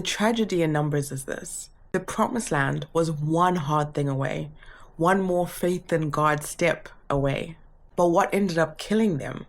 The tragedy in Numbers is this. The promised land was one hard thing away, one more faith in God step away. But what ended up killing them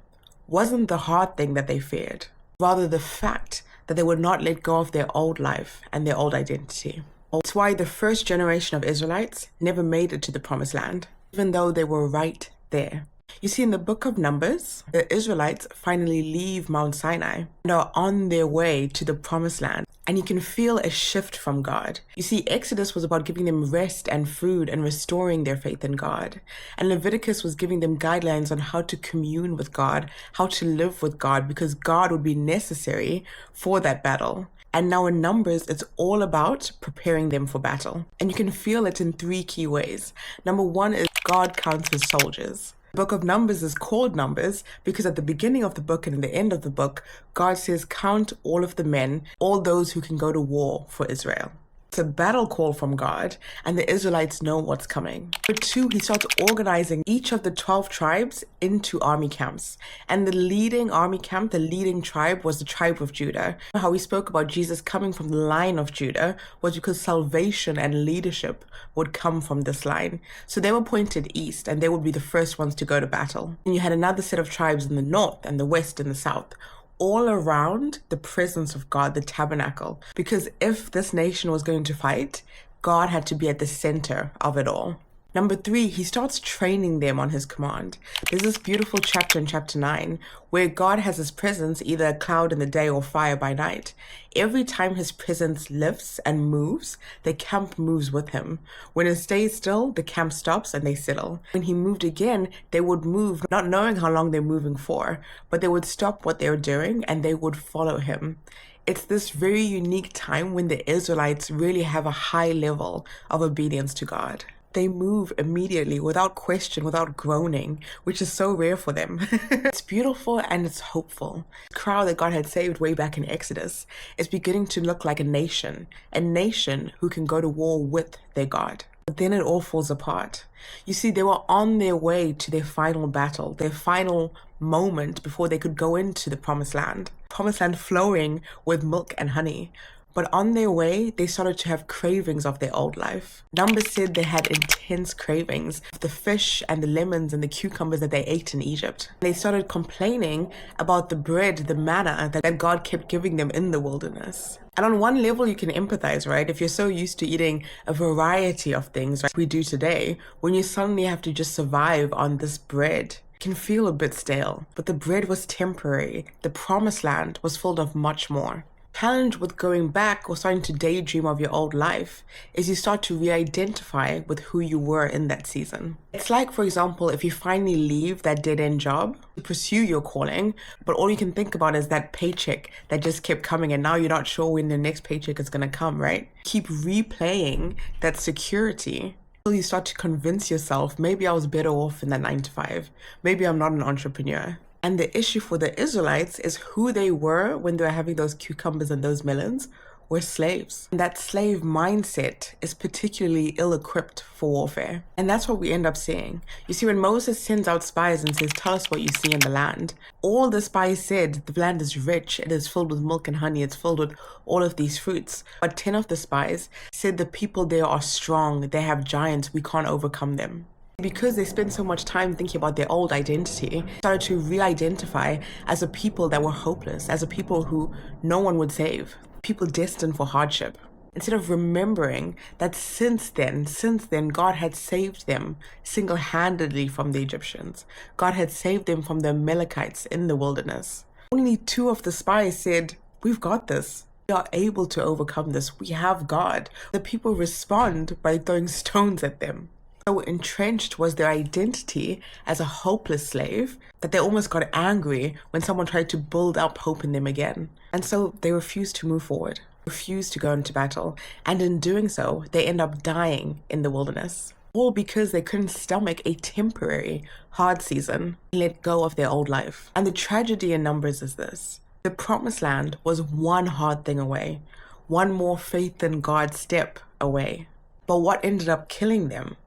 wasn't the hard thing that they feared, rather the fact that they would not let go of their old life and their old identity. That's why the first generation of Israelites never made it to the promised land, even though they were right there. You see, in the book of Numbers, the Israelites finally leave Mount Sinai and are on their way to the promised land. And you can feel a shift from God. You see, Exodus was about giving them rest and food and restoring their faith in God. And Leviticus was giving them guidelines on how to commune with God, how to live with God, because God would be necessary for that battle. And now in Numbers, it's all about preparing them for battle. And you can feel it in three key ways. Number one is God counts his soldiers. The book of Numbers is called Numbers because at the beginning of the book and at the end of the book, God says, count all of the men, all those who can go to war for Israel. It's a battle call from God, and the Israelites know what's coming. Number two, he starts organizing each of the 12 tribes into army camps. And the leading army camp, the leading tribe, was the tribe of Judah. How we spoke about Jesus coming from the line of Judah was because salvation and leadership would come from this line. So they were pointed east, and they would be the first ones to go to battle. And you had another set of tribes in the north and the west and the south, all around the presence of God, the tabernacle. Because if this nation was going to fight, God had to be at the center of it all. Number three, he starts training them on his command. There's this beautiful chapter in chapter 9 where God has his presence, either a cloud in the day or fire by night. Every time his presence lifts and moves, the camp moves with him. When it stays still, the camp stops and they settle. When he moved again, they would move, not knowing how long they're moving for, but they would stop what they're doing and they would follow him. It's this very unique time when the Israelites really have a high level of obedience to God. They move immediately, without question, without groaning, which is so rare for them. It's beautiful and it's hopeful. The crowd that God had saved way back in Exodus is beginning to look like a nation who can go to war with their God. But then it all falls apart. You see, they were on their way to their final battle, their final moment before they could go into the promised land. Promised land flowing with milk and honey. But on their way, they started to have cravings of their old life. Numbers said they had intense cravings of the fish and the lemons and the cucumbers that they ate in Egypt. They started complaining about the bread, the manna that God kept giving them in the wilderness. And on one level, you can empathize, right? If you're so used to eating a variety of things like we do today, when you suddenly have to just survive on this bread, it can feel a bit stale. But the bread was temporary. The promised land was filled of much more. Challenge with going back or starting to daydream of your old life is you start to re-identify with who you were in that season. It's like, for example, if you finally leave that dead-end job to pursue your calling, but all you can think about is that paycheck that just kept coming and now you're not sure when the next paycheck is going to come, right? Keep replaying that security until you start to convince yourself, maybe I was better off in that 9 to 5. Maybe I'm not an entrepreneur. And the issue for the Israelites is who they were when they were having those cucumbers and those melons were slaves. And that slave mindset is particularly ill-equipped for warfare. And that's what we end up seeing. You see, when Moses sends out spies and says, tell us what you see in the land, all the spies said, the land is rich, it is filled with milk and honey, it's filled with all of these fruits. But 10 of the spies said the people there are strong, they have giants, we can't overcome them. Because they spent so much time thinking about their old identity, started to re-identify as a people that were hopeless, as a people who no one would save, people destined for hardship. Instead of remembering that since then, God had saved them single-handedly from the Egyptians. God had saved them from the Amalekites in the wilderness. Only 2 of the spies said, we've got this. We are able to overcome this. We have God. The people respond by throwing stones at them. So entrenched was their identity as a hopeless slave that they almost got angry when someone tried to build up hope in them again. And so they refused to move forward, refused to go into battle. And in doing so, they end up dying in the wilderness. All because they couldn't stomach a temporary hard season and let go of their old life. And the tragedy in Numbers is this. The promised land was one hard thing away, one more faith in God step away. But what ended up killing them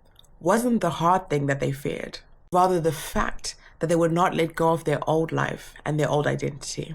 wasn't the hard thing that they feared, rather the fact that they would not let go of their old life and their old identity.